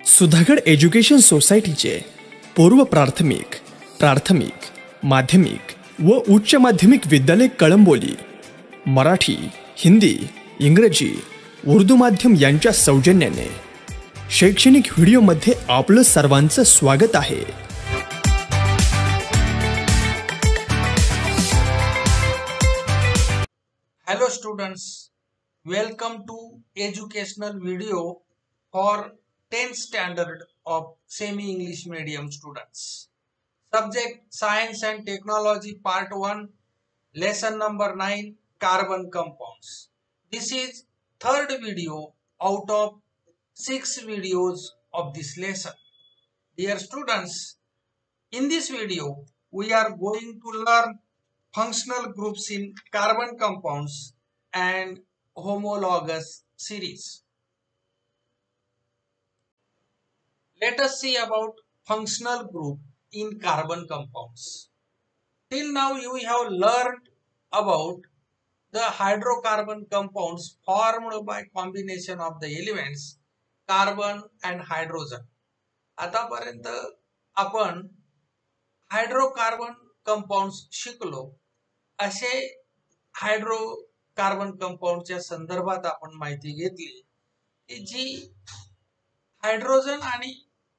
Sudhagad education सोसायटीचे पूर्व प्राथमिक, प्राथमिक, माध्यमिक व उच्च माध्यमिक विद्यालय कळंबोली मराठी, हिंदी, इंग्रजी, उर्दू माध्यम यांच्या सौजन्याने शैक्षणिक व्हिडिओमध्ये आपलं सर्वांचं स्वागत आहे। Hello students, welcome to educational video for 10th standard of semi-English medium students. Subject Science and Technology Part 1, Lesson number 9, Carbon Compounds. This is third video out of 6 videos of this lesson. Dear students, in this video we are going to learn functional groups in carbon compounds and homologous series. Let us see about functional group in carbon compounds. Till now you have learned about the hydrocarbon compounds formed by combination of the elements carbon and hydrogen. आतापर्यंत आपण hydrocarbon compounds शिकलो। असे hydrocarbon कंपाउंडच्या संदर्भात आपण माहिती घेतली की जी hydrogen आणि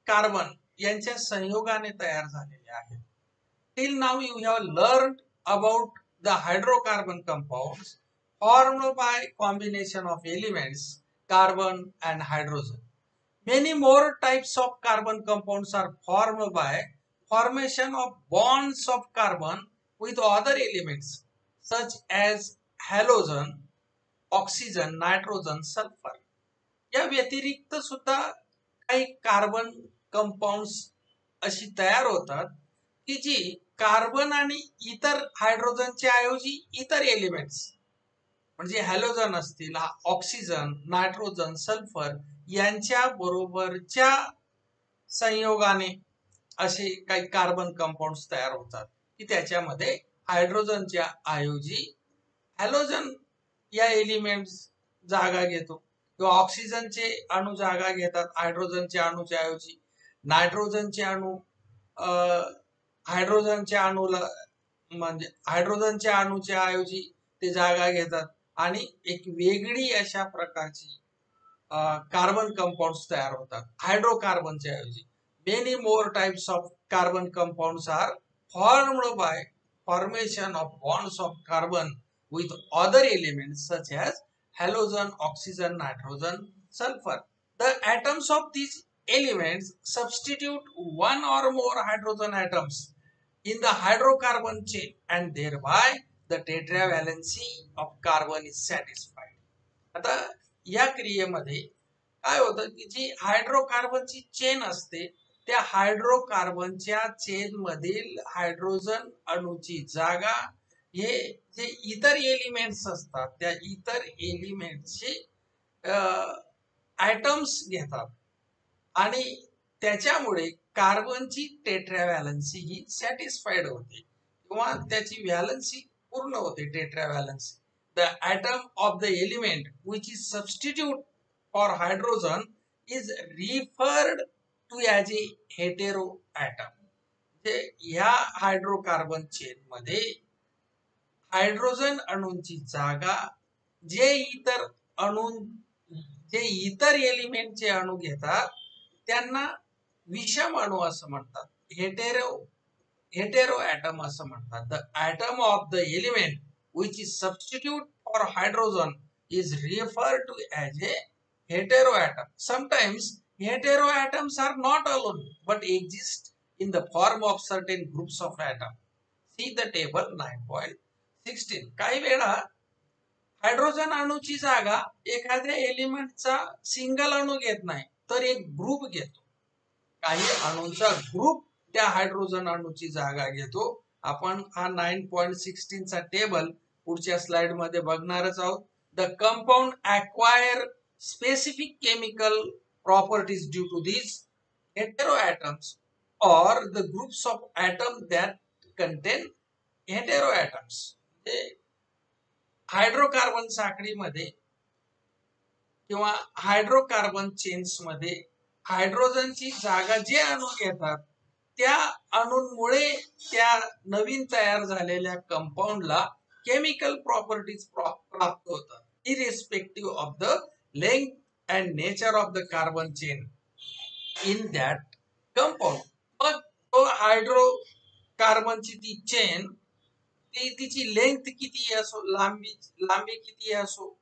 कार्बन यांच्या संयोगाने तयार झालेले आहेत। Till now you have learned about the hydrocarbon compounds formed by combination of elements carbon and hydrogen. Many more types of carbon compounds are formed by formation of bonds of carbon with other elements such as halogen, oxygen, nitrogen, sulfur. या व्यतिरिक्त सुद्धा काही carbon compounds अशी तयार होतात की जी carbon आणि इतर हायड्रोजनच्या ऐवजी इतर एलिमेंट्स म्हणजे हॅलोजन असतील, ऑक्सिजन, नायट्रोजन, सल्फर यांच्या बरोबरच्या संयोगाने असे काही कार्बन कंपाउंड्स तयार होतात की त्याच्यामध्ये हायड्रोजनच्या ऐवजी हॅलोजन या एलिमेंट्स जागा घेतो किंवा ऑक्सिजनचे अणू जागा घेतात हायड्रोजनच्या अणूच्या ऐवजी, नायट्रोजनचे अणू हायड्रोजनच्या अणूला म्हणजे हायड्रोजनच्या अणूच्या ऐवजी ते जागा घेतात आणि एक वेगळी अशा प्रकारची कार्बन कंपाउंड्स तयार होतात हायड्रोकार्बनच्या ऐवजी. Many more types of carbon compounds are formed by formation of bonds of carbon with other elements such as halogen, oxygen, nitrogen, sulfur. The atoms of these elements substitute one or more hydrogen atoms in the hydrocarbon chain and thereby the tetravalency of carbon is satisfied. आता या क्रियेमध्ये काय होतं की जी हायड्रोकार्बनची chain असते त्या हायड्रोकार्बनच्या chain मधील hydrogen अणूची जागा हे जे इतर एलिमेंट्स असतात त्या इतर एलिमेंटचे ॲटम्स घेतात आणि त्याच्यामुळे कार्बनची टेट्राव्हॅलन्सी ही सॅटिस्फाईड होते किंवा त्याची व्हॅलन्सी पूर्ण होते. टेट्राव्हॅलन्सी the atom of the element which is substitute for hydrogen is referred to as a heteroatom. या हायड्रोकार्बन चेन मध्ये हायड्रोजन अणूंची जागा जे इतर एलिमेंटचे अणू घेतात त्यांना विषम अणू असं म्हणतात, हेटेरो ॲटम असं म्हणतात. The atom of the element which is substitute for hydrogen is referred to as a heteroatom. Sometimes heteroatoms are not alone but exist in the form of certain groups of atoms. See the table 9.16. काही वेळा hydrogen अणूची जागा एखाद्या एलिमेंटचा single अणू घेत नाही तर एक group घेतो. काही अणूंचा ग्रुप त्या हायड्रोजन अणूची जागा घेतो. आपण हा 9.16 चा टेबल पुढच्या स्लाइड मध्ये बघणारच आहोत. The compound acquire specific chemical properties due to this hetero atoms और the groups of atom that contain hetero atoms. Hydrocarbon साखळीमध्ये किंवा हायड्रोकार्बन चेन्स मध्ये हायड्रोजनची जागा जे अणू घेतात त्या अणूंमुळे त्या नवीन तयार झालेल्या कंपाऊंडला केमिकल प्रॉपर्टीज प्राप्त होतात, irrespective of the length and nature of the carbon chain in that compound. मग तो हायड्रोकार्बनची ती चेन, ती तिची लेंथ किती असो, लांबी किती असो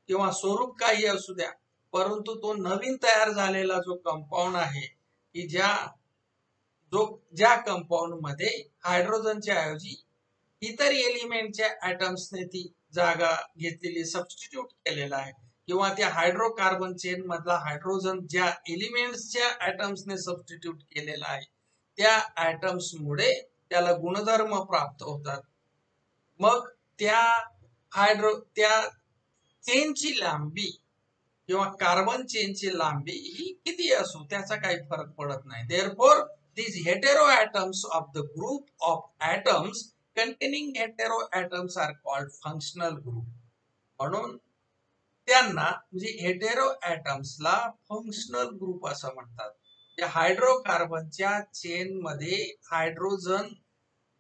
किंवा स्वरूप काही असू द्या, परंतु तो नवीन तयार झालेला जो कंपाऊंड आहे की ज्या कंपाऊंड मध्ये हायड्रोजनच्या ऐवजी इतर एलिमेंटच्या ॲटम्सने ती जागा घेतलेली, सबस्टिट्यूट केलेला आहे, किंवा त्या हायड्रोकार्बन चेन मधला हायड्रोजन ज्या एलिमेंट्सच्या ॲटम्सने सबस्टिट्यूट केलेला आहे त्या ॲटम्समुळे त्याला गुणधर्म प्राप्त होतात. मग त्या चेनची लांबी किंवा कार्बन चेनची लांबी ही किती असो त्याचा काही फरक पडत नाही. Therefore these heteroatoms of the group of atoms containing heteroatoms are called functional group. म्हणून त्यांना म्हणजे हेटेरो ॲटम्सला फंक्शनल ग्रुप असं म्हणतात. त्या हायड्रोकार्बनच्या चेन मध्ये हायड्रोजन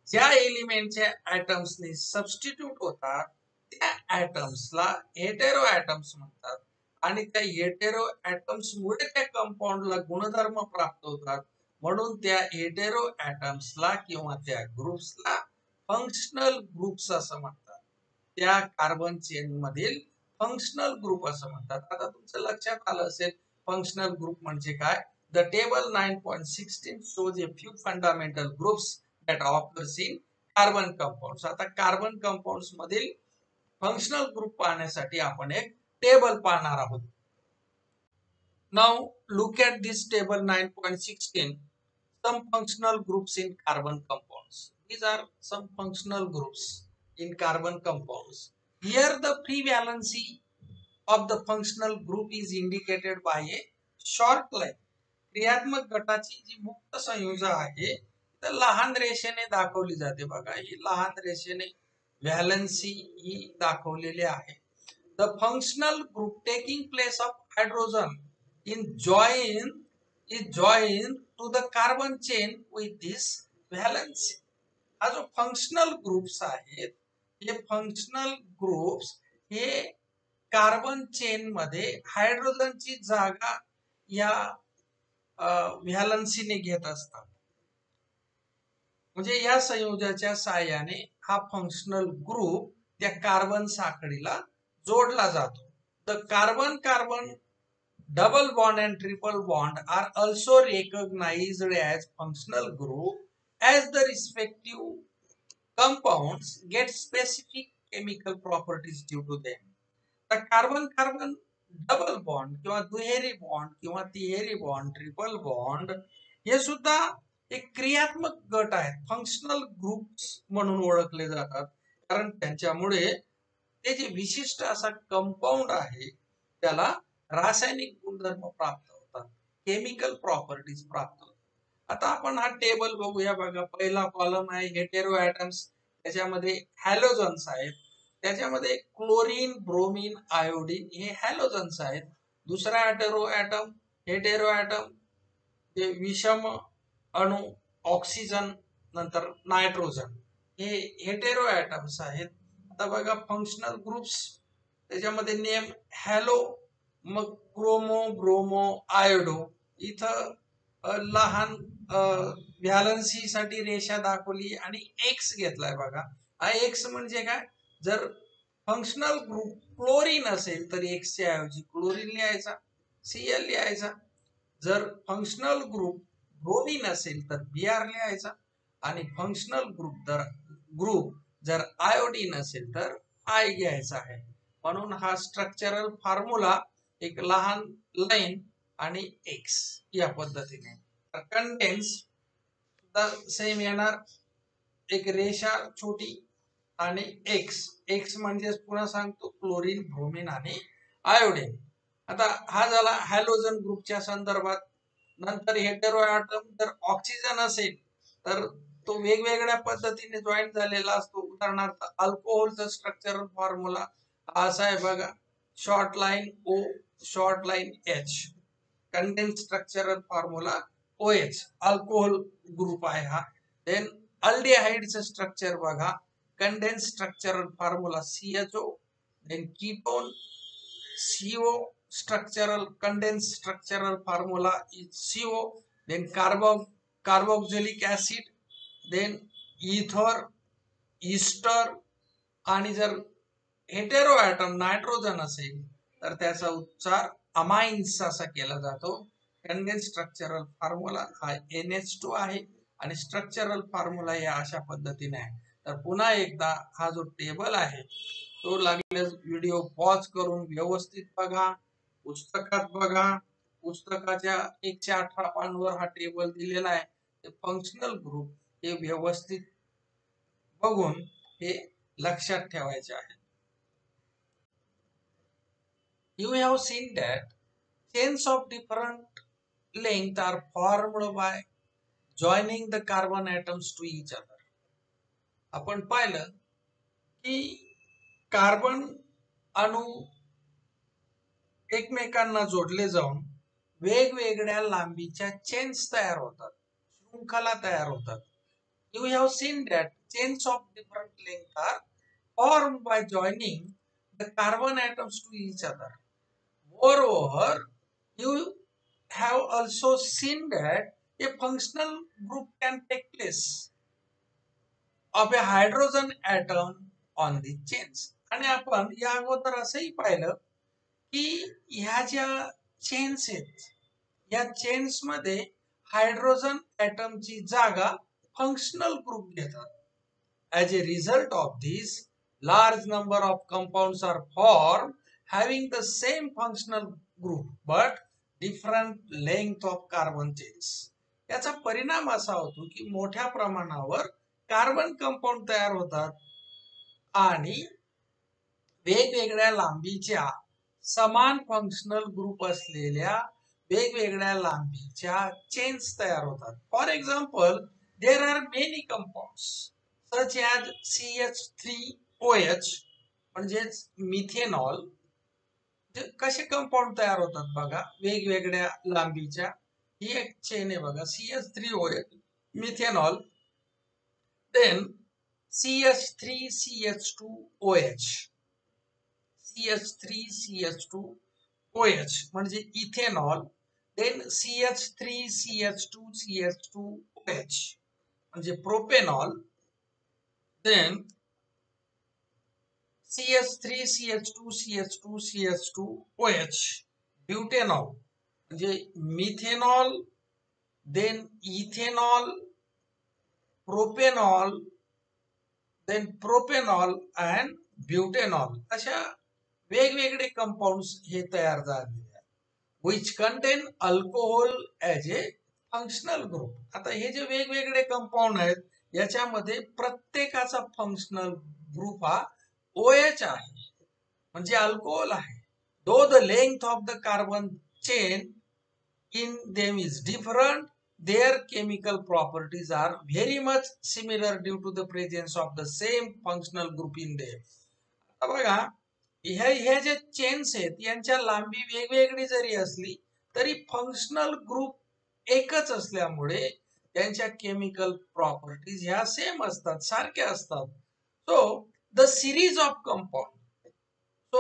ज्या एलिमेंटच्या ॲटम्सने सबस्टिट्यूट होतात त्या ॲटम्सला हेटेरो ॲटम्स म्हणतात, आणि त्या हेटेरो ॲटम्स मुळे त्या कंपाऊंडला गुणधर्म प्राप्त होतात, म्हणून त्या हेटेरो ॲटम्सला किंवा त्या ग्रुप्सला फंक्शनल ग्रुप्स असं म्हणतात. त्या कार्बन चेन मधील फंक्शनल ग्रुप असं म्हणतात. आता तुमचं लक्षात आलं असेल फंक्शनल ग्रुप म्हणजे काय. The table 9.16 shows a few fundamental groups that occurs in carbon compounds. आता कार्बन कंपाऊंड्स मधील फंक्शनल ग्रुप पाहण्यासाठी आपण एक टेबल पाहणार आहोत. Now look at this table 9.16. Some functional groups in carbon compounds. These are some functional groups in carbon compounds. Here the free valency of the functional group is indicated by a short line. क्रियात्मक गटाची जी मुक्त संयोजक आहे तर लहान रेषेने दाखवली जाते बघा. ही लहान रेषेने व्हॅलन्सी ही दाखवलेली आहे. The functional group taking place of hydrogen is joined to the carbon chain with this valency. हा जो फंक्शनल ग्रुप्स आहेत हे फंक्शनल ग्रुप्स हे कार्बन चेन मध्ये हायड्रोजनची जागा या व्हॅलन्सीने घेत असतात. म्हणजे या संयोगाच्या साहाय्याने हा फंक्शनल ग्रुप त्या कार्बन साखळीला जोडला जातो. The carbon carbon double bond and triple bond are also recognized as functional group as the respective compounds get specific chemical properties due to them. The carbon carbon double bond किंवा दुहेरी bond किंवा तिहेरी bond, triple bond हे सुद्धा एक क्रियात्मक गट आहेत, फंक्शनल ग्रुप्स म्हणून ओळखले जातात, कारण त्यांच्यामुळे ते जे विशिष्ट असा कंपाऊंड आहे त्याला रासायनिक गुणधर्म प्राप्त होतात, केमिकल प्रॉपर्टीज प्राप्त होतात. आता आपण हा टेबल बघूया बघा. पहिला कॉलम आहे हेटेरो ॲटम्स, त्याच्यामध्ये हॅलोजन्स आहेत, त्याच्यामध्ये क्लोरीन, ब्रोमीन, आयोडीन हे हॅलोजन्स आहेत. दुसरा हेटेरो ॲटम जे विषम अणू, ऑक्सिजन नंतर नायट्रोजन हे हेटेरो ॲटम्स आहेत. आता बघा फंक्शनल ग्रुप्स, त्याच्यामध्ये नेम हॅलो, मग क्रोमो, ब्रोमो, आयोडो. इथं लहान व्हॅलन्सी साठी रेषा दाखवली आणि एक्स घेतलाय बघा. हा एक्स म्हणजे काय, जर फंक्शनल ग्रुप क्लोरीन असेल तर एक्स च्या ऐवजी क्लोरीन लिहायचा, Cl लिहायचा. जर फंक्शनल ग्रुप ब्रोमीन असेल तर Br लिहायचा, आणि फंक्शनल ग्रुप जर आयोडीन असेल तर I घ्यायचा आहे. म्हणून हा स्ट्रक्चरल फॉर्म्युला एक लहान लाईन आणि एक्स या पद्धतीने. कंटेन्स सेम येणार, एक रेषा छोटी आणि एक्स म्हणजे पुन्हा सांगतो क्लोरीन, ब्रोमीन आणि आयोडीन. आता हा झाला हॅलोजन ग्रुपच्या संदर्भात. नंतर हेटेरो ॲटम जर ऑक्सिजन असेल तर तो वेगवेगळ्या पद्धतीने जॉईन झालेला असतो. उदाहरणार्थ अल्कोहोलचं स्ट्रक्चरल फॉर्म्युला असा आहे बघा, short line O, short line H. Condense structural formula OH, alcohol group आहे हा. देन अल्डिहाइडचं स्ट्रक्चर बघा, condense structural formula CHO. Then ketone CO structural condensed structural formula is CO. Then carboxylic acid, then ether, ester. आणि जर hetero item nitrogen असेल तर त्याचा उच्चार अमाइन्स असा केला जातो. कंडेन्स स्ट्रक्चरल फॉर्म्युला हा NH2 आहे आणि स्ट्रक्चरल फॉर्म्युला या अशा पद्धतीने आहे. तर पुन्हा एकदा हा जो टेबल आहे तो लागल्यास व्हिडिओ पॉज करून व्यवस्थित बघा, पुस्तकात बघा. पुस्तकाच्या 118 पानांवर हा टेबल दिलेला आहे. ते फंक्शनल ग्रुप हे व्यवस्थित बघून हे लक्षात ठेवायचे आहे. You have seen that chains of different length are formed by joining the carbon atoms to each other. आपण पाहिलं की कार्बन अणू एकमेकांना जोडले जाऊन वेगवेगळ्या लांबीच्या चेन्स तयार होतात, शृंखला तयार होतात. You have seen that chains of different length are formed by joining the carbon atoms to each other. Moreover, you have also seen that a functional group can take place of a hydrogen atom on the chains. आणि आपण या अगोदर असंही पाहिलं की ह्या ज्या chains आहेत या चेन्स मध्ये हायड्रोजन ॲटमची जागा फंक्शनल ग्रुप घेतात. As a result of this, large number of compounds are formed having the same functional group but different length of carbon chains. याचा परिणाम असा होतो की मोठ्या प्रमाणावर कार्बन कंपाऊंड तयार होतात आणि वेगवेगळ्या लांबीच्या समान फंक्शनल ग्रुप असलेल्या वेगवेगळ्या लांबीच्या चेन्स तयार होतात. For example, there are many compounds such as CH3OH म्हणजेच मिथेनॉल. कसे कंपाऊंड तयार होतात बघा, वेगवेगळ्या लांबीच्या. ही एक चेन आहे बघा, CH3OH methanol. Then CH3CH2OH, CH3CH2OH म्हणजे इथेनॉल. देन CH3CH2CH2OH म्हणजे प्रोपेनॉल. देन CH3CH2CH2CH2OH ब्युटेनॉल म्हणजे methanol. Then ethanol, propanol, then propanol and butanol. अशा वेगवेगळे कंपाऊंड्स हे तयार झालेले आहेत which contain alcohol as a functional group. आता हे जे वेगवेगळे कंपाऊंड आहेत याच्यामध्ये प्रत्येकाचा फंक्शनल ग्रुप हा OH आहे म्हणजे अल्कोहोल आहे. Though the length of the carbon chain in them is different, their chemical properties are very much similar due to the presence of the same functional group in them. आता बघा, ह्या जे chains आहेत यांच्या लांबी वेगवेगळी जरी असली तरी फंक्शनल ग्रुप एकच असल्यामुळे त्यांच्या केमिकल प्रॉपर्टीज ह्या सेम असतात, सारख्या असतात. So the series of compound. So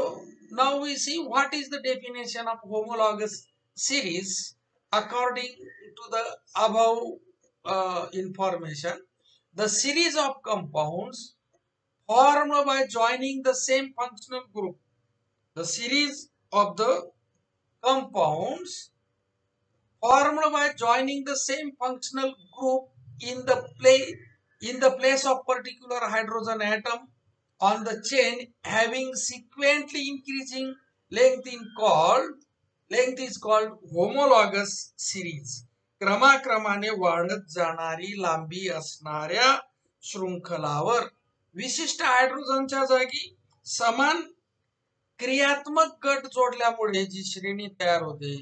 now we see what is the definition of homologous series according to the above information. The series of compounds formed by joining the same functional group. The series of the compounds formed by joining the same functional group in the place of particular hydrogen atom on the chain having sequentially increasing length is called homologous series. क्रमाक्रमाने वाढत जाणारी लांबी असणाऱ्या शृंखलावर विशिष्ट हायड्रोजनच्या जागी समान क्रियात्मक गट जोडल्यामुळे जी श्रेणी तयार होते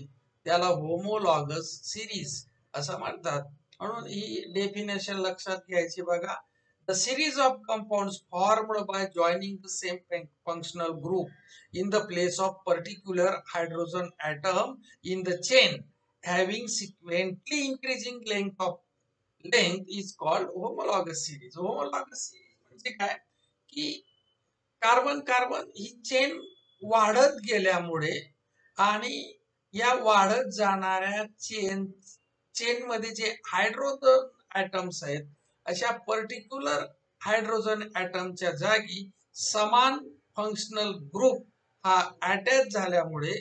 त्याला होमोलॉगस सिरीज असं म्हणतात. म्हणून ही डेफिनेशन लक्षात घ्यायची बघा. The series of compounds formed by joining the same functional group in the place of particular hydrogen atom in the chain having sequentially increasing length is called homologous series. Homologous series म्हणजे काय की carbon carbon ही chain वाढत गेल्यामुळे आणि या वाढत जाणाऱ्या chain मध्ये जे हायड्रोजन ऍटम्स आहेत अशा पर्टिक्युलर हायड्रोजन ऍटमच्या जागी समान फंक्शनल ग्रुप हा अटॅच झाल्यामुळे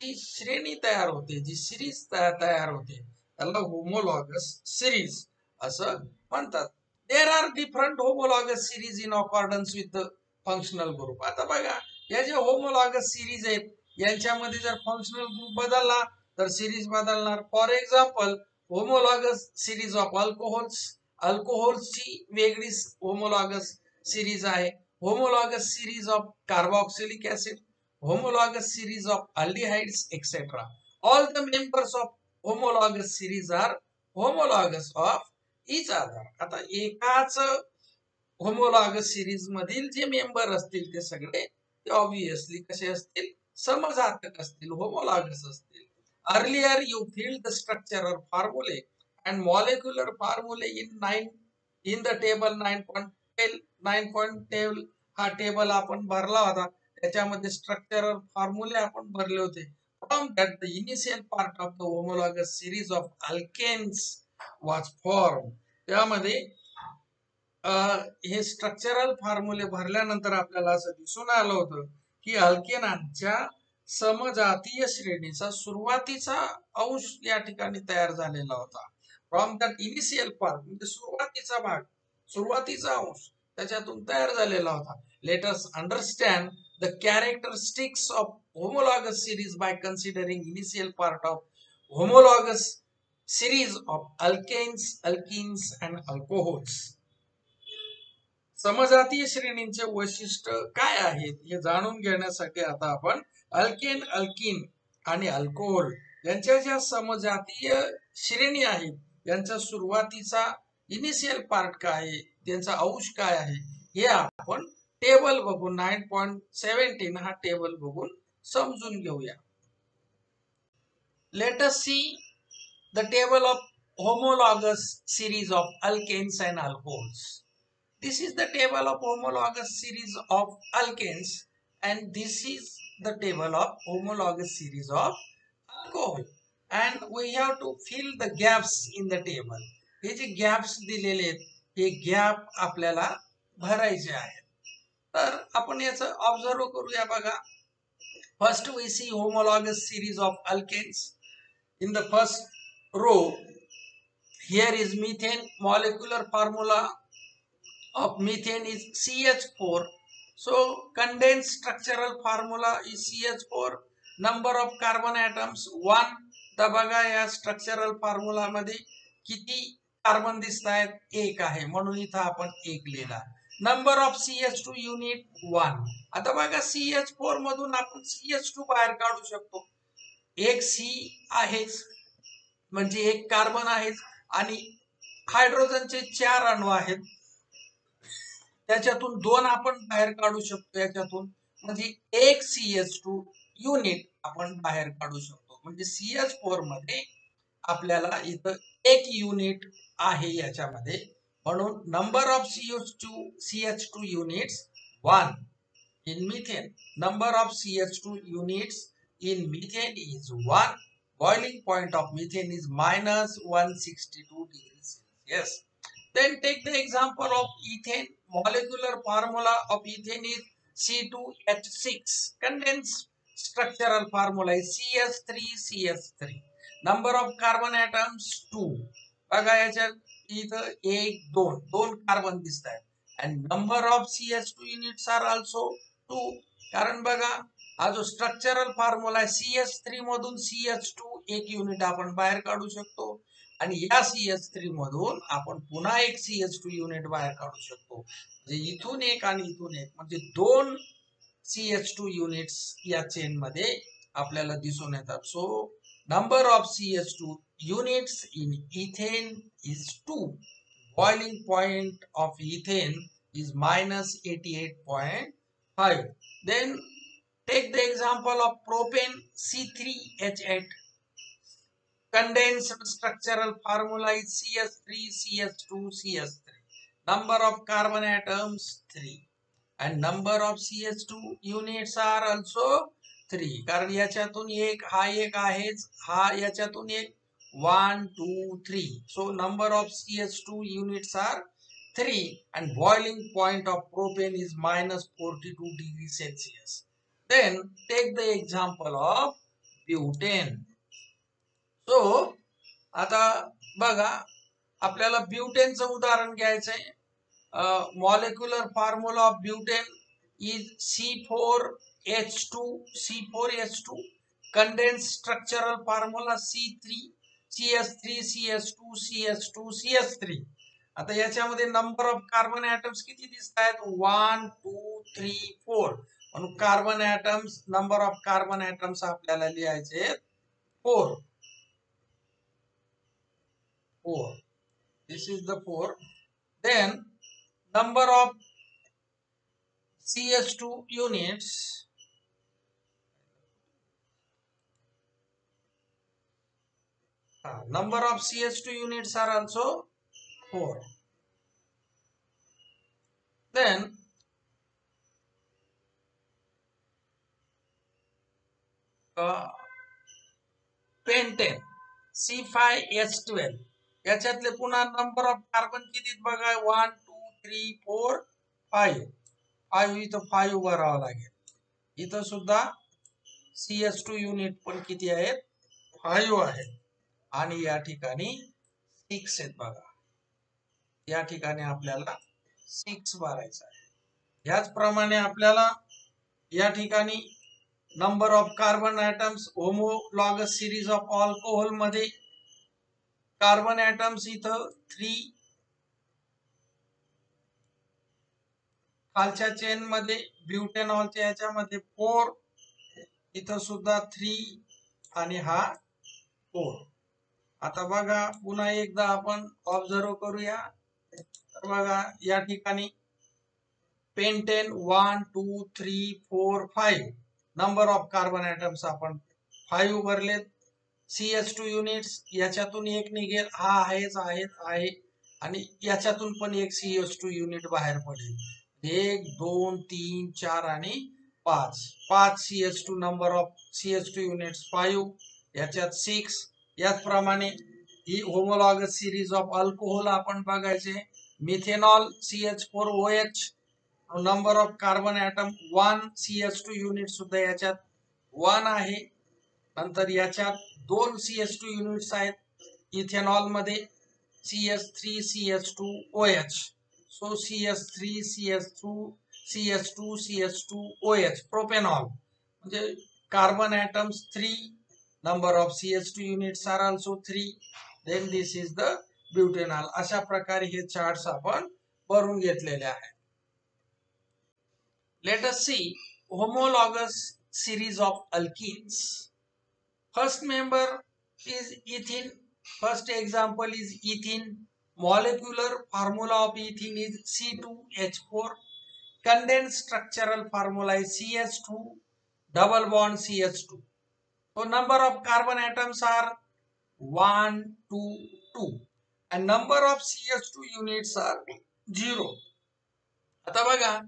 जी श्रेणी तयार होते, जी सिरीज तयार होते त्याला होमोलॉगस सिरीज असं म्हणतात. There are different homologous series in accordance with the functional group. आता बघा या ज्या होमोलॉगस सिरीज आहेत यांच्यामध्ये जर फंक्शनल ग्रुप बदलला तर सिरीज बदलणार. For example homologous series of अल्कोहोल्सची वेगळी होमोलॉगस सिरीज आहे. Homologous series of carboxylic acid, homologous series of aldehydes, etc. All the members of homologous series are homologous of each other. आता एकाच homologous series मधील जे member असतील ते सगळे ते ऑब्वियसली कसे असतील, समजातक असतील, होमोलॉगस असतील. Earlier you feel the structural फॉर्म्युले अँड मॉलिक्युलर फॉर्म्युले इन द टेबल 9.12 हा टेबल आपण भरला होता. त्याच्यामध्ये स्ट्रक्चरल फॉर्म्युले आपण भरले होते. From that the initial part of the homologous series of alkanes was form. त्यामध्ये हे स्ट्रक्चरल फॉर्म्युले भरल्यानंतर आपल्याला असं दिसून आलं होतं की अल्केनांच्या समजातीय श्रेणीचा सुरुवातीचा अंश या ठिकाणी तयार झालेला होता. फ्रॉम दॅट इनिशियल पार्ट म्हणजे सुरुवातीचा भाग, सुरुवातीचा अंश त्याच्यातून तयार झालेला होता. Let us understand the characteristics of homologous series by considering initial part of homologous series of alkanes, alkenes and alcohols. समजातीय श्रेणींचे वैशिष्ट्य काय आहेत हे जाणून घेण्यासाठी आता आपण अल्केन, अल्कीन आणि अल्कोहोल यांच्या ज्या समजातीय श्रेणी आहेत यांचा सुरुवातीचा इनिशियल पार्ट काय आहे, त्यांचा अंश काय आहे हे आपण टेबल बघून 9.17 हा टेबल बघून समजून घेऊया. Let us see the table of homologous series of alkanes and alcohols. This is the table of homologous series of alkanes and this is the table of homologous series of alcohol and we have to fill the gaps in the table. हे जे gaps दिलेले आहेत हे gap आपल्याला भरायचे आहेत. तर आपण याचं ऑब्झर्व करूया. बघा first we see homologous series of alkanes. In the first row here is methane. Molecular formula of methane is CH4. So condensed structural formula is CH4. Number of carbon atoms 1. तर बघा या structural formula मध्ये किती carbon दिसत आहेत, 1 आहे म्हणून इथं आपण 1 लिहिला. Number of CH2 unit 1. आता बघा CH4 मधून आपण CH2 बाहेर काढू शकतो. एक C आहेच म्हणजे एक कार्बन आहेच आणि हायड्रोजनचे 4 अणू आहेत त्याच्यातून 2 आपण बाहेर काढू शकतो. याच्यातून म्हणजे एक CH2 युनिट आपण बाहेर काढू शकतो. म्हणजे CH4 मध्ये आपल्याला इथं 1 युनिट आहे याच्यामध्ये. म्हणून number of CH2 units 1 in methane. Number of CH2 units in methane is 1. Boiling point of methane is minus 162 degrees Celsius. Then take the example of ethane. Molecular formula of ethane is C2H6. Condensed structural formula is CH3CH3. Number of carbon atoms 2. बघा याच्यात इथं 1 2 carbon दिसत आहेत. And number of CH2 units are also 2. कारण बघा हा जो structural formula आहे CH3 मधून CH2 एक युनिट आपण बाहेर काढू शकतो आणि या CH3 मधून आपण पुन्हा एक CH2 युनिट बाहेर काढू शकतो. म्हणजे इथून एक आणि इथून एक म्हणजे 2 CH2 युनिट्स या चेन मध्ये आपल्याला दिसून येतात. So number of CH2 units in ethane is 2. Boiling point of ethane is minus 88.5. Then take the example of propane C3H8. condensed structural formula is CH3CH2CH3. Number of carbon atoms 3 and number of CH2 units are also 3. कारण याच्यातून एक हा एक आहेच, हा याच्यातून एक 1 2 3. So number of CH2 units are 3 and boiling point of propane is -42 degrees Celsius. Then take the example of butane. So आता बघा आपल्याला ब्युटेनचं उदाहरण घ्यायचंय. Molecular formula of butane is C4H2. Condense structural formula C3CH3CH2CH2CH3. आता याच्यामध्ये number of carbon atoms किती दिसत आहेत? 1 2 3 4. म्हणून carbon atoms, number of carbon atoms आपल्याला लिहायचे 4. This is the 4. Then number of CH2 units number of CH2 units are also 4. Then pentane C5H12. याच्यातले पुन्हा नंबर ऑफ कार्बन किती बघा 1 2 3 4 5. 5 इथं 5 भरावं लागेल. इथं सुद्धा CH2 युनिट पण किती आहेत? 5 आहेत. आणि या ठिकाणी 6 आहेत बघा. या ठिकाणी आपल्याला 6 भरायचं आहे. याचप्रमाणे आपल्याला या ठिकाणी number of carbon atoms homologous series of alcohol मध्ये कार्बन ॲटम्स इथं 3, खालच्या चेन मध्ये ब्युटेनॉलच्या याच्यामध्ये 4, इथं सुद्धा 3 आणि हा 4. आता बघा पुन्हा एकदा आपण ऑब्झर्व करूया. तर बघा या ठिकाणी pentane 1 2 3 4 5. Number of carbon atoms आपण 5 भरलेत. CH2 युनिट्स याच्यातून एक निघेल, हा आहे आणि याच्यातून पण एक CH2 युनिट बाहेर पडेल. 1 2 3 4 आणि 5. 5 CH2 number of CH2 units 5. याच्यात 6. याचप्रमाणे ही होमोलॉगस सिरीज ऑफ अल्कोहोल आपण बघायचे. Methanol CH4OH. Number of carbon atom 1. CH2 unit सुद्धा याच्यात 1 आहे. नंतर याच्यात 2 CH2 युनिट्स आहेत. इथेनॉल मध्ये CH3CH2OH. So CH3CH2CH2OH. प्रोपेनॉल म्हणजे carbon atoms 3. Number of CH2 units are also 3. Then this is the butanol. अशा प्रकारे हे चार्ट्स आपण भरून घेतलेले आहेत. Let us see homologous series of alkenes. First member is ethene. First example is ethene. Molecular formula of ethene is C2H4. Condensed structural formula is CH2 double bond CH2. So number of carbon atoms are 1 2 2 and number of CH2 units are 0. आता बघा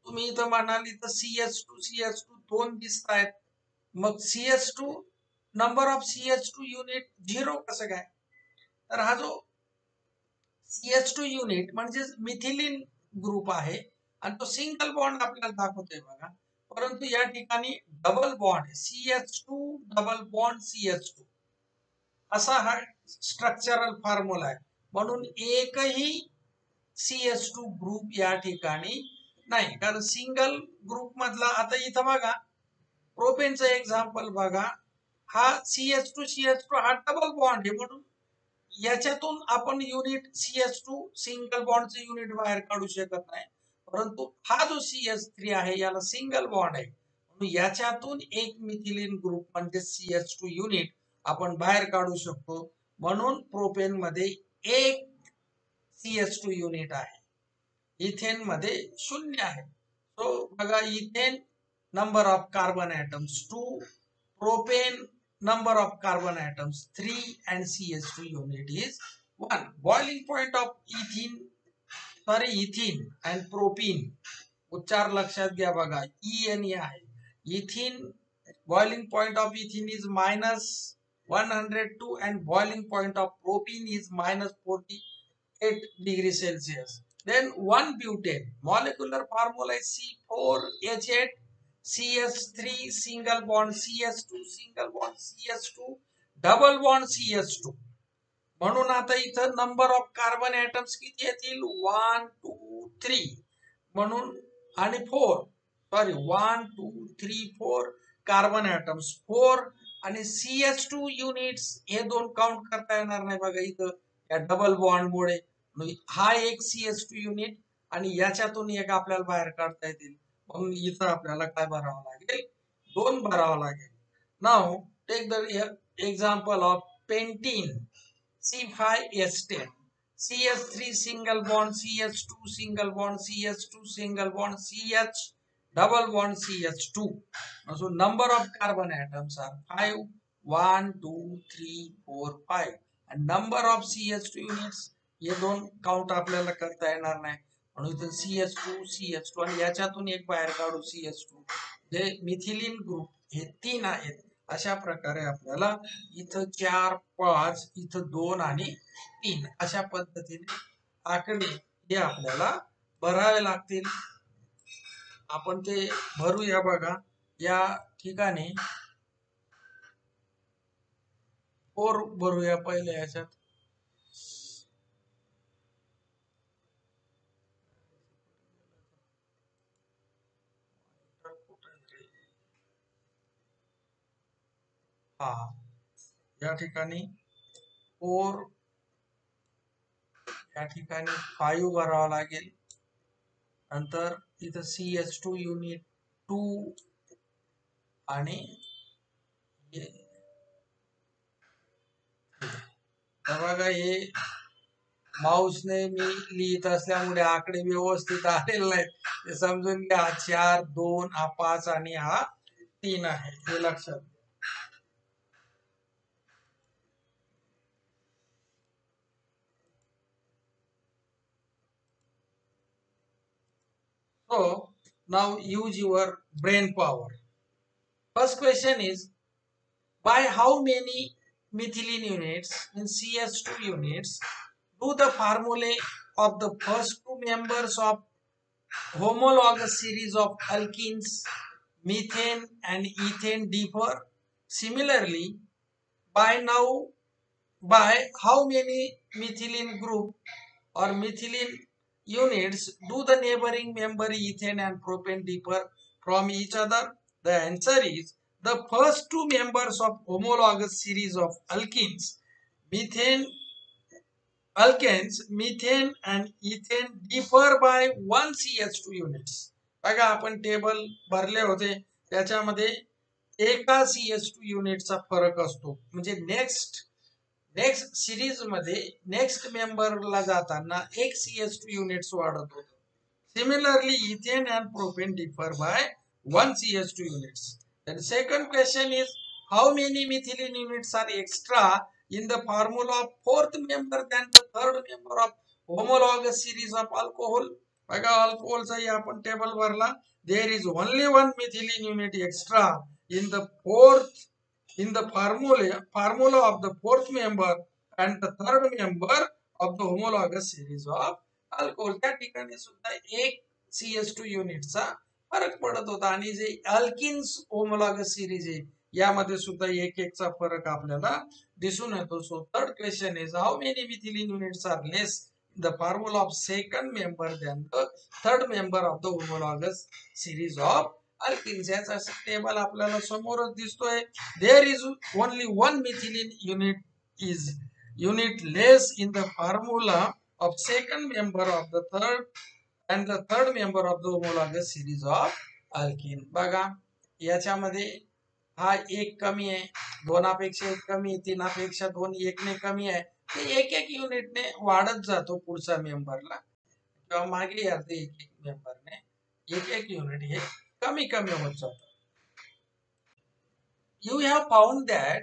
तुम्ही इथं म्हणाल इथं CH2 दोन दिसत आहेत. मग CH2 number of CH2 unit 0 कसं काय? तर हा जो CH2 युनिट म्हणजे मिथिलीन ग्रुप आहे आणि तो सिंगल बॉन्ड आपल्याला दाखवतोय बघा. परंतु या ठिकाणी double bond CH2 double bond CH2 असा हा स्ट्रक्चरल फॉर्म्युला आहे. म्हणून एकही CH2 ग्रुप या ठिकाणी नाही, कारण सिंगल ग्रुप मधला. आता इथं बघा प्रोपेनचं एक्झाम्पल बघा. हा CH2 हा डबल बॉन्ड आहे. म्हणून याच्यातून आपण युनिट CH2 सिंगल बॉन्डचं युनिट बाहेर काढू शकत नाही. परंतु हा जो CH3 आहे याला सिंगल बॉन्ड आहे. म्हणून याच्यातून एक मिथिलीन ग्रुप म्हणजे CH2 युनिट आपण बाहेर काढू शकतो. म्हणून प्रोपेन मध्ये एक CH2 युनिट आहे. इथेन मध्ये 0 आहे. सो बघा ethane number of carbon atoms 2. Propane number of carbon atoms 3 and CH2 unit is 1. Boiling point of ethene and propene, उच्चार लक्षात घ्या बघा, E आहे. इथिन boiling point of ethene is -102 and boiling point of propene is -48 degrees Celsius. Then 1 butane, molecular formula is C4H8 CH3 single bond CH2 single bond CH2 double bond CH2. म्हणून आता इथं number of carbon atoms किती येतील 1 2 3 म्हणून आणि 4 sorry 1 2 3 4 carbon atoms 4 आणि CH2 units हे दोन काउंट करता येणार नाही बघा इथं या डबल बॉन्ड मुळे. हा एक CH2 युनिट आणि याच्यातून एक आपल्याला बाहेर काढता येतील म्हणून इथं आपल्याला काय भरावं लागेल 2 भरावं लागेल. Now take the example of pentene C5H10 CH3 single bond CH2 single bond CH2 single bond CH double bond CH2. So number of carbon atoms are 5 1 2 3 4 5 and number of CH2 units हे दोन count आपल्याला करता येणार नाही म्हणून इथे CH2 आणि याच्यातून एक बाहेर काढू CH2 जे मिथिलीन ग्रुप हे 3 आहेत. अशा प्रकारे आपल्याला इथं 4 5 इथं 2 आणि 3 अशा पद्धतीने आकडे हे आपल्याला भरावे लागतील. आपण ते भरूया बघा. या ठिकाणी 4 भरूया पहिल्या याच्यात. हा या ठिकाणी 4 या ठिकाणी 5 भरावा लागेल. नंतर इथं CH2 युनिट 2 आणि बघा हे माऊसने मी लिहित असल्यामुळे आकडे व्यवस्थित आलेले नाहीत ते समजून घ्या. हा 4 2 हा 5 आणि हा 3 आहे हे लक्षात. So now use your brain power. First question is by how many methylene units in CH2 units do the formulae of the first two members of homologous series of alkenes methane and ethane differ? Similarly, by how many methylene group or methylene units do the neighboring member ethane and propane differ from each other? The answer is the first two members of homologous series of alkenes methane and ethane differ by 1 CH2 units. बघा आपण table भरले होते त्याच्यामध्ये एका CH2 युनिटचा फरक असतो म्हणजे नेक्स्ट सिरीज मध्ये नेक्स्ट मेंबरला जाताना एक CH2 युनिट्स वाढत होतं. Similarly, ethane and propane differ by 1 CH2 units. Then second question is how many methylene units are extra in the formula of fourth member than the third member of homologous series of alcohol? बघा अल्कोहोलचा आपण table भरला. There is only one methylene unit extra in the formula of the fourth member and the third member of the homologous series of alcohol. त्या ठिकाणी सुद्धा एक CH2 युनिटचा फरक पडत होता आणि जे अल्किन्स होमोलॉगस सिरीज आहे यामध्ये सुद्धा एक एकचा फरक आपल्याला दिसून येतो. So third question is how many methylene units are less the formula of second member than the third member of the homologous series of alkenes. याचा टेबल आपल्याला समोरच दिसतोय. There is only one methylene unit less in the formula of second member of the third and the third member of the homologous series of alkene. बघा याच्यामध्ये हा एक कमी आहे, दोनापेक्षा एक कमी आहे, तीनापेक्षा दोन एकने कमी आहे. ते एक एक युनिटने वाढत जातो पुढच्या मेंबरला किंवा मागे याचे एक एक मेंबरने एक एक युनिट हे कमी कमी होत जातं. you have found that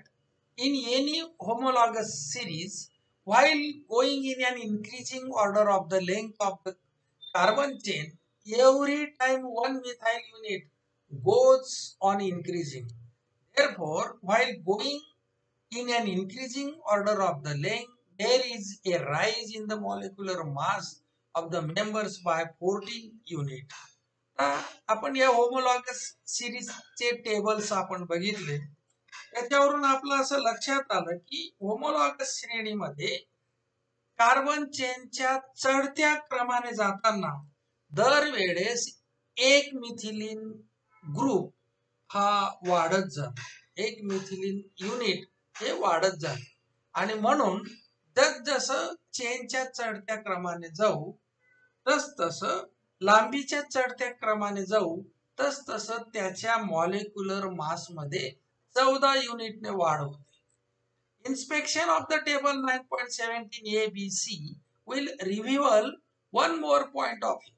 in any homologous series, while going in an increasing order of the length of the carbon chain, every time one methyl unit goes on increasing. Therefore, while going in an increasing order of the length, there is a rise in the molecular mass of the members by 14 unit. आपण या homologous सिरीजचे tables आपण बघितले, त्याच्यावरून आपलं असं लक्षात आलं की होमोलॉगस श्रेणीमध्ये कार्बन चेनच्या चढत्या क्रमाने जाताना दरवेळेस एक मिथिलीन ग्रुप हा वाढत जातो, एक मिथिलीन युनिट हे वाढत जाते आणि म्हणून जसं चेनच्या चढत्या क्रमाने जाऊ तसं लांबीच्या चढत्या क्रमाने जाऊ तसं त्याच्या मॉलिक्युलर मास मध्ये 14 युनिटने वाढ होते. Inspection of the table 9.17 ABC will reveal one more point of view.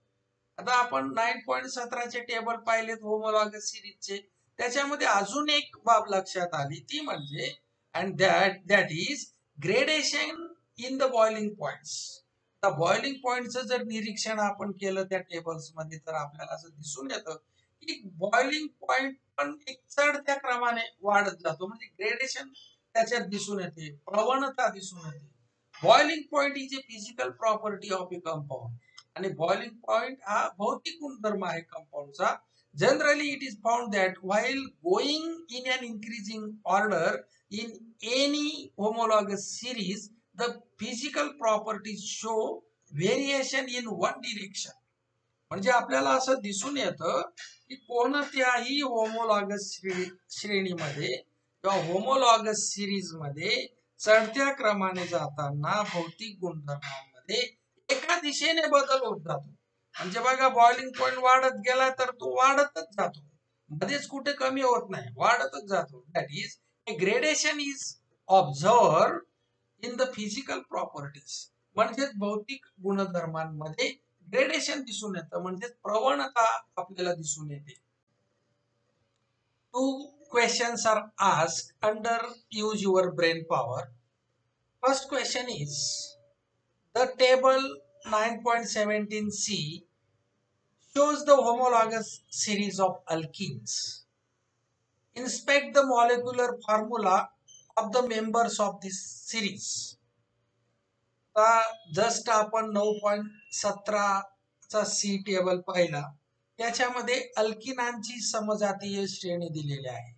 आता आपण 9.17 चे टेबल पाहिलेत होमोलॉगस सिरीजचे, त्याच्यामध्ये अजून एक बाब लक्षात आली, ती म्हणजे and that is gradation in the boiling points. आता बॉइलिंग पॉइंटचं जर निरीक्षण आपण केलं त्या टेबल्स मध्ये तर आपल्याला असं दिसून येतं की बॉइलिंग पॉइंट पण एक चढत्या क्रमाने वाढत जातो, म्हणजे ग्रेडेशन त्याच्यात दिसून येते, प्रवणता दिसून येते. Boiling point is a physical property of a compound आणि बॉइलिंग पॉइंट हा भौतिक गुणधर्म आहे कंपाऊंडचा. Generally it is found that while going in an increasing order in any homologous series the physical properties show variation in one direction. म्हणजे आपल्याला असं दिसून येतं की कोणत्याही होमोलॉगस श्रेणीमध्ये किंवा होमोलॉगस सिरीज मध्ये चढत्या क्रमाने जाताना भौतिक गुणधर्मांमध्ये एका दिशेने बदल होत जातो. म्हणजे बघा बॉइलिंग पॉइंट वाढत गेला तर तो वाढतच जातो, मध्येच कुठे कमी होत नाही, वाढतच जातो. That is a gradation is observed in the physical properties. म्हणजे भौतिक गुणधर्मांमध्ये ग्रेडेशन दिसून येतं, म्हणजे प्रवणता आपल्याला दिसून येते. 2 questions are asked under use your brain power. First question is, the table 9.17c shows the homologous series of alkenes. Inspect the molecular formula of the members of this series. Just आपण 9.17 चा C table पाहिला, त्याच्यामध्ये अल्किनांची समजातीय श्रेणी दिलेली आहे.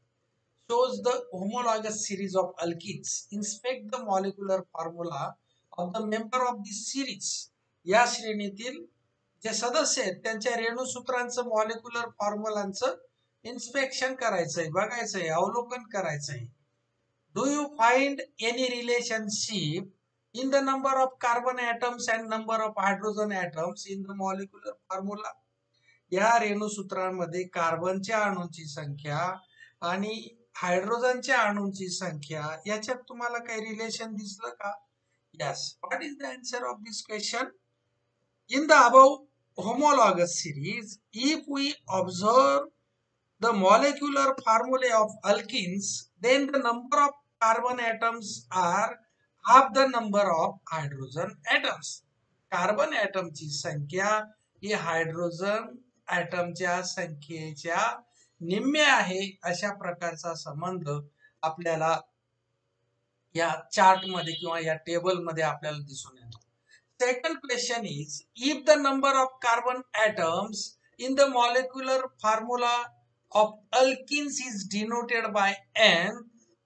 shows the homologous series of alkenes. Inspect the molecular formula of the member of this series. या श्रेणीतील जे सदस्य आहेत त्यांच्या रेणुसूत्रांचं मॉलिक्युलर फॉर्म्युलांचं इन्स्पेक्शन करायचंय, बघायचंय, अवलोकन करायचंय. Do you find any relationship in the number of carbon atoms and number of hydrogen atoms in the molecular formula? या रेणुसूत्रांमध्ये कार्बनच्या अणूंची संख्या आणि हायड्रोजनच्या अणूंची संख्या याच्यात तुम्हाला काही रिलेशन दिसलं का? Yes. What is the answer of this question? In the above homologous series, if we observe the molecular formulae of alkenes, then the number of carbon atoms are half the number of hydrogen atoms. Carbon ॲटमची संख्या ही hydrogen ॲटमच्या संख्येच्या निम्मे आहे, अशा प्रकारचा संबंध आपल्याला या चार्ट मध्ये किंवा या टेबल मध्ये आपल्याला दिसून येतो. Second question is, if the number of carbon atoms in the molecular formula of alkenes is denoted by N,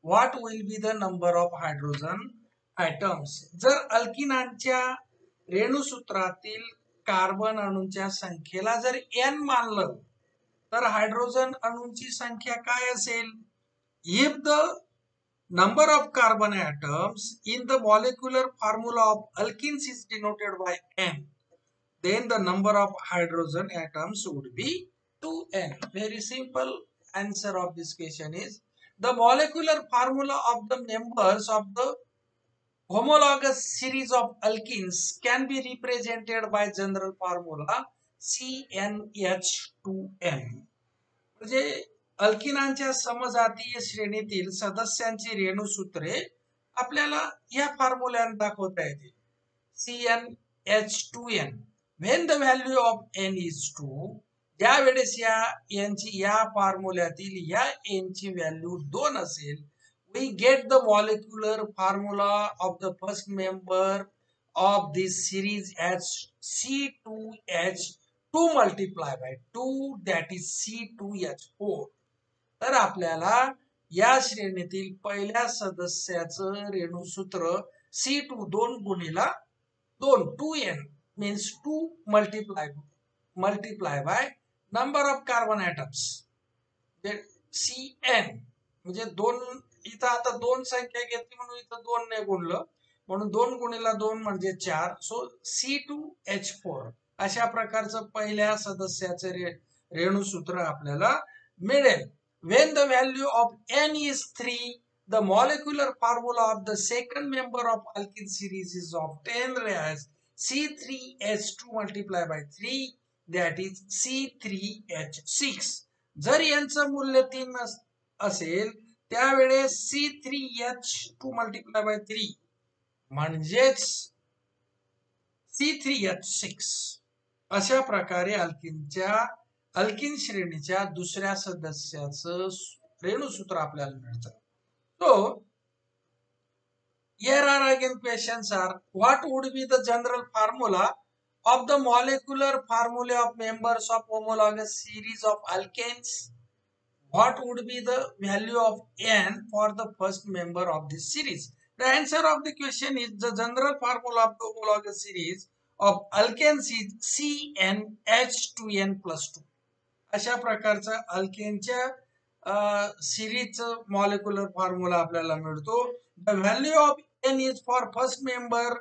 what will be the number of hydrogen atoms? जर अल्किनांच्या रेणुसूत्रातील कार्बन अणूंच्या संख्येला जर N मानलं तर हायड्रोजन अणूंची संख्या काय असेल? If the number of carbon atoms in the molecular formula of alkenes is denoted by N, then the number of hydrogen atoms would be 2N. Very simple answer of this question is, the molecular formula of the members of the homologous series of alkenes can be represented by general formula CnH2n. म्हणजे अल्किनांच्या समजातीय श्रेणीतील सदस्यांची रेणूसूत्रे आपल्याला या फॉर्म्युल्याने दाखवता येतील. CnH2n when the value of n is 2, ज्या वेळेस या फॉर्म्युल्यातील या n ची व्हॅल्यू 2 असेल, we get the molecular formula of the first member of this series as C2H2 multiplied by 2, that is C2H4. तर आपल्याला या श्रेणीतील पहिल्या सदस्याचं रेणूसूत्र C2 2 गुणिला 2 2n means 2 multiply by number of carbon atoms, Cn म्हणजे 2, इथं आता 2 संख्या घेतली म्हणून इथं 2 ने गुणलं, म्हणून 2 गुणिला 2 म्हणजे 4. सो C2H4 अशा प्रकारचं पहिल्या सदस्याचे रेणूसूत्र आपल्याला मिळेल. When the value of n is 3, the molecular formula of the second member of alkene series is obtained as C3H2 multiplied by 3, that is C3H6. जर यांचं मूल्य 3 असेल त्यावेळेस C3H2 multiplied by 3 म्हणजेच C3H6 अशा प्रकारे अल्किन श्रेणीच्या दुसऱ्या सदस्याचं रेणूसूत्र आपल्याला मिळतं. So here are again questions are, what would be the general formula of the molecular formula of members of homologous series of alkanes? What would be the value of n for the first member of this series? The answer of the question is the general formula of the homologous series of alkanes is CnH2n plus 2. अशा प्रकारचा अल्केनच्या सिरीजचा molecular formula आपल्याला मिळतो. The value of n is for first member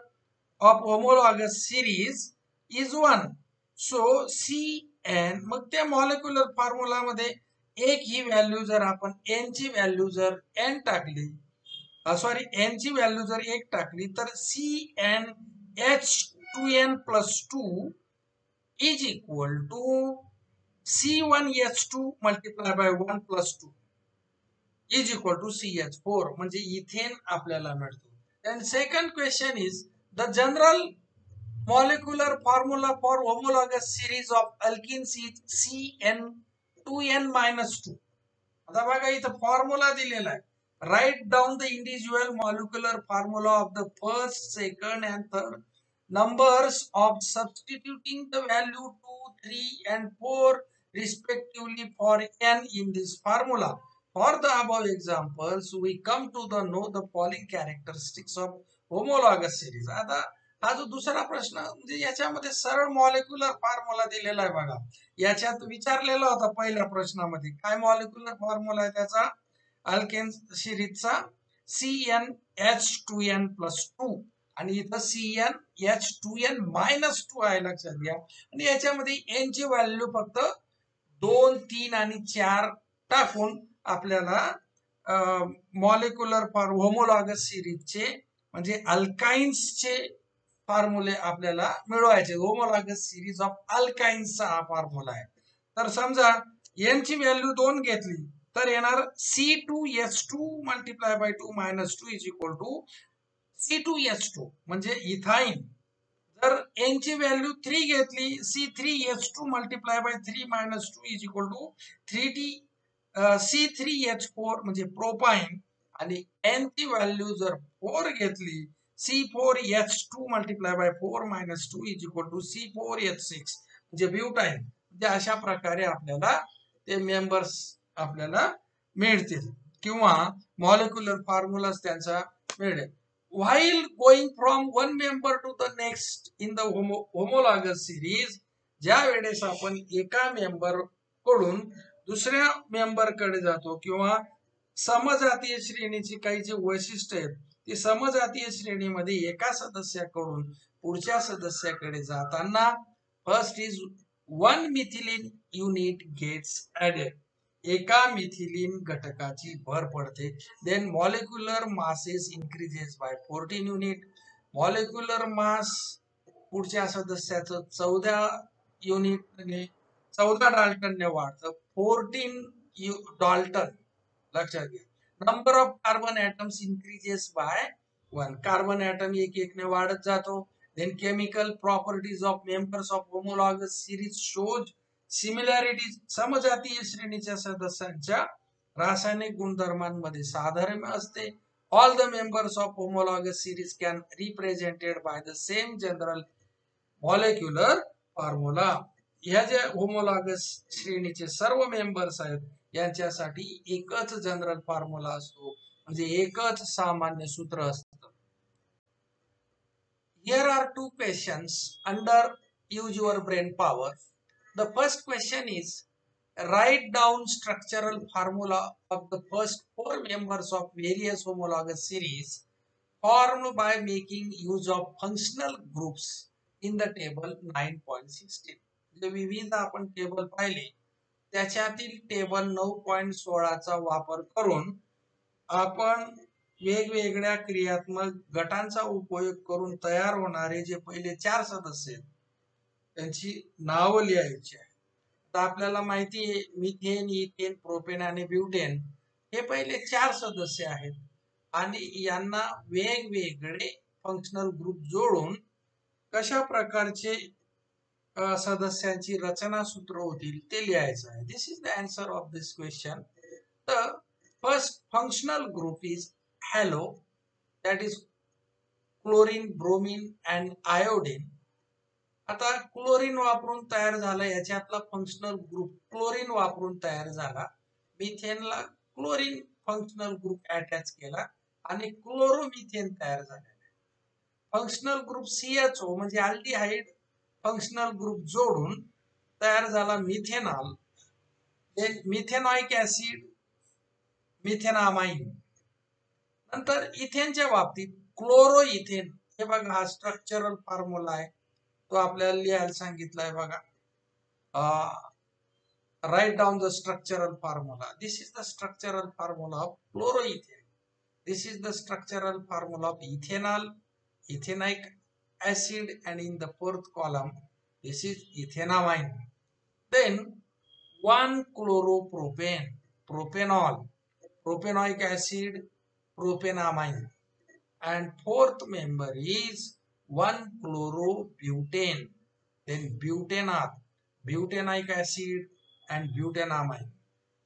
of homologous series is 1. So Cn, मग त्या molecular formula मध्ये एक ही value जर आपण n ची व्हॅल्यू जर n टाकली, सॉरी n ची व्हॅल्यू जर 1 टाकली तर CnH2n plus 2 is equal to C1H2 multiplied by 1 plus 2 is equal to CH4, म्हणजे इथेन आपल्याला मिळतो. And second question is the general molecular formula for homologous series of alkenes is CN2n minus 2. आता बघा इथं formula दिलेला आहे. Write down the individual molecular formula of the first, second and third numbers of substituting the value 2, 3 and 4 respectively for n in this formula. For the above examples, we come to know the following characteristics of homologous series. आता हा जो दुसरा प्रश्न म्हणजे याच्यामध्ये सरळ molecular formula दिलेला आहे बघा. याच्यात विचारलेला होता पहिल्या प्रश्नामध्ये, काय मॉलिक्युलर फॉर्म्युला आहे त्याचा अल्केन सिरीजचा CnH2n plus 2 आणि इथं CnH2n minus 2 आहे, लक्षात घ्या. आणि याच्यामध्ये n ची व्हॅल्यू फक्त 2, 3 आणि 4 टाकून आपल्याला मॉलिक्युलर होमोलॉगस सिरीजचे म्हणजे अल्काइन्सचे फॉर्म्युले आपल्याला मिळवायचे. होमोलॉगस सिरीज ऑफ अल्काइन्सचा हा फॉर्म्युला आहे. तर समजा n ची व्हॅल्यू 2 घेतली तर येणार C2H2 multiplied by 2 minus 2 is equal to C2H2 म्हणजे इथाइन. जर n ची व्हॅल्यू 3 घेतली C3H2 multiplied by 3 minus 2 is equal to C3H4 म्हणजे प्रोपाइन. आणि n ची व्हॅल्यू जर 4 घेतली C4H2 multiplied by 4 minus 2 is equal to C4H6 म्हणजे ब्यूटाइन. म्हणजे अशा प्रकारे आपल्याला ते मेंबर्स आपल्याला मिळतील किंवा मॉलिक्युलर फॉर्म्युलास त्यांचा मिळेल. While going from one member to the next in the homologous series, ज्या वेळेस आपण एका मेंबर कडून दुसऱ्या मेंबर कडे जातो किंवा समजातीय श्रेणीची काही जी वैशिष्ट्ये आहेत ती समजातीय श्रेणीमध्ये एका सदस्याकडून पुढच्या सदस्याकडे जाताना first is 1 methylene unit gets added. एका मिथिलीन घटकाची भर पडते. Then molecular masses increases by 14 unit. Molecular mass पुढच्या सदस्याचं 14 युनिटने 14 डाल्टनने वाढतं. 14 Dalton. लक्षात घ्या. Number of carbon atoms increases by 1. Carbon atom एक ने वाढत जातो. Then chemical properties of members of homologous series shows similarities. समजातीय श्रेणीच्या सदस्यांच्या रासायनिक गुणधर्मांमध्ये साधर्म्य असते. All the members of homologous series can represented by the same general molecular formula. ह्या ज्या होमोलॉगस श्रेणीचे सर्व मेंबर्स आहेत यांच्यासाठी एकच जनरल फॉर्म्युला असतो, म्हणजे एकच सामान्य सूत्र असतं. Here are two questions under use your brain power. The first question is write down structural formula of the first 4 members of various homologous series formed by making use of functional groups in the table 9.16. जे विविध आपण table पाहिले त्याच्यातील table 9.16 चा वापर करून आपण वेगवेगळ्या क्रियात्मक गटांचा उपयोग करून तयार होणारे जे पहिले 4 सदस्य आहेत त्यांची नावं लिहायची आहे. आता आपल्याला माहिती आहे मिथेन, इथेन, प्रोपेन आणि ब्युटेन हे पहिले 4 सदस्य आहेत आणि यांना वेगवेगळे फंक्शनल ग्रुप जोडून कशा प्रकारचे सदस्यांची रचना सूत्र होतील ते लिहायचं आहे. This is the answer of this question. The first functional group is halo, that is chlorine, bromine and iodine. आता क्लोरीन वापरून तयार झाला याच्यातला फंक्शनल ग्रुप क्लोरीन वापरून तयार झाला. मिथेनला क्लोरीन फंक्शनल ग्रुप अटॅच केला आणि क्लोरोमिथेन तयार झाले. फंक्शनल ग्रुप CHO म्हणजे अल्डिहाइड फंक्शनल ग्रुप जोडून तयार झाला मिथेनॉल. मिथेनॉइक acid, methenamine. नंतर इथेनच्या बाबतीत क्लोरो इथेन. हे बघा हा स्ट्रक्चरल फॉर्म्युला आहे तो आपल्याला लिहायला सांगितलाय बघा. Write down the structural formula. This is the structural formula of chloro ethane. This is the structural formula of ethanol, ethanoic acid, and in the 4th column this is ethenamine. Then 1 chloropropane, propanol, propanoic acid, propanamine, and 4th member is 1 chlorobutane, then butanol, butanoic acid and butanamine.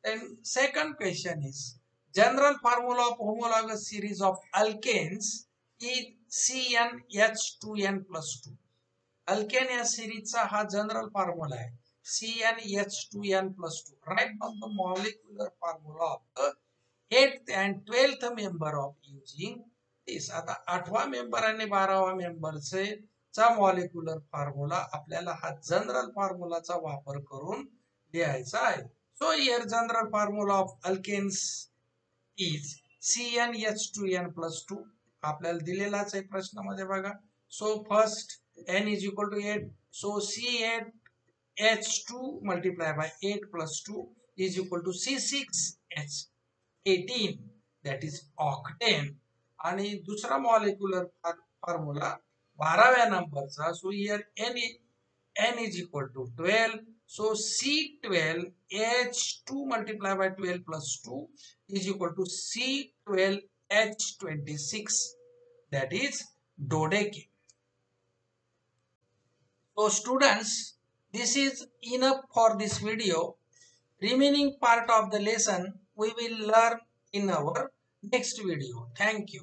Then second question is general formula of homologous series of alkanes is CnH2n+2. Alkane या सिरीजचा हा general formula आहे CnH2n+2. Write down the molecular formula of the 8th and 12th member of using this. आता 8वा member आणि 12वा मेंबरचे चा molecular formula आपल्याला हा जनरल फॉर्म्युलाचा वापर करून लिहायचा आहे. So here general formula of alkanes is CnH2n+2. आपल्याला दिलेलाच आहे प्रश्नामध्ये बघा. So first n is equal to 8. So C8H2 multiply by 8 + 2 is equal to C6H18 that is octane. आणि दुसरा मॉलिक्युलर फॉर्म्युला 12व्या नंबरचा. So here n is equal to 12. So C12H2 multiply by 12 + 2 is equal to C12H26 that is dodecane. So students, this is enough for this video. Remaining part of the lesson we will learn in our next video. Thank you.